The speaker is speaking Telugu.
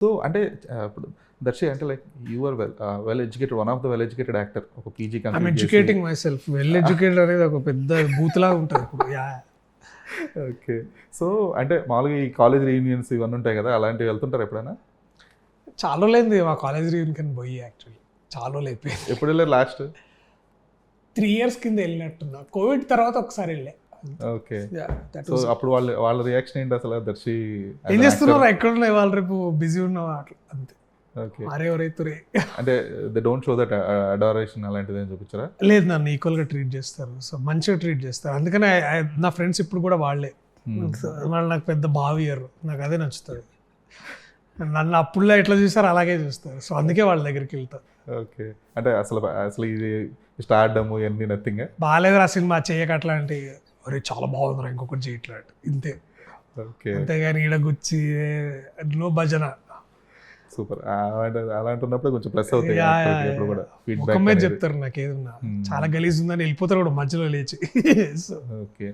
సో అంటే ఇప్పుడు దర్శి అంటే like you are well educated, one of the well educated actor. ఒక పీజీ ఐఎమ్ కంప్లీట్ చేసి. Educating myself. Well educated అనేది ఒక పెద్ద బూత్లాగా ఉంటుంది ఇప్పుడు. ఓకే. సో అంటే మామూలుగా ఈ కాలేజ్ రీయూనియన్స్ ఇవన్నీ ఉంటాయి కదా, అలాంటివి వెళ్తుంటారు ఎప్పుడైనా? చాలా రోజులైంది మా కాలేజ్ రీయూనియన్ పోయి. యాక్చువల్లీ చాలా రోజులు అయిపోయింది. ఎప్పుడు వెళ్ళారు లాస్ట్? 3 years కింద వెళ్ళినట్టున్నా. కోవిడ్ తర్వాత ఒకసారి వెళ్ళా. ఓకే. సో అప్పుడు వాళ్ళ రియాక్షన్ ఏంటి అసలు? దర్శి ఏం చేస్తున్నారు, ఎక్కడ ఉన్నాయి వాళ్ళు, రేపు బిజీ ఉన్నావా అట్లా అంతే. ఓకే. అరే ఎవరైతురే అంటే దే డోంట్ షో దట్ అడారేషన్ అలాంటిది ఏం చూపించారా? లేదు, నన్ను ఈక్వల్గా ట్రీట్ చేస్తారు. సో మంచిగా ట్రీట్ చేస్తారు. అందుకనే నా ఫ్రెండ్స్ ఇప్పుడు కూడా వాళ్ళే. వాళ్ళు నాకు పెద్ద బావియరు, నాకు అదే నచ్చుతుంది. నన్ను అప్పుడులో ఎట్లా చూస్తారు అలాగే చూస్తారు. సో అందుకే వాళ్ళ దగ్గరికి వెళ్తారు. ఓకే. అంటే అసలు ఇది స్టార్డమ్ ఇవన్నీ నథింగ్. బాగాలేదురా సినిమా చేయక అట్లాంటి, అరే చాలా బాగుందిరా ఇంకొకటి చేయట్లాంటి ఇంతే. ఓకే. అంతేగాని ఈడ గుచ్చి నో భజన. సూపర్. అలాంటి ఉన్నప్పుడు కొంచెం ప్లస్ అవుతాయి ఎప్పుడు కూడా ఒక మీద చెప్తారు నాకు ఏదన్నా చాలా గలీజ్ ఉందని వెళ్ళిపోతారు కూడా మధ్యలో లేచి. ఓకే.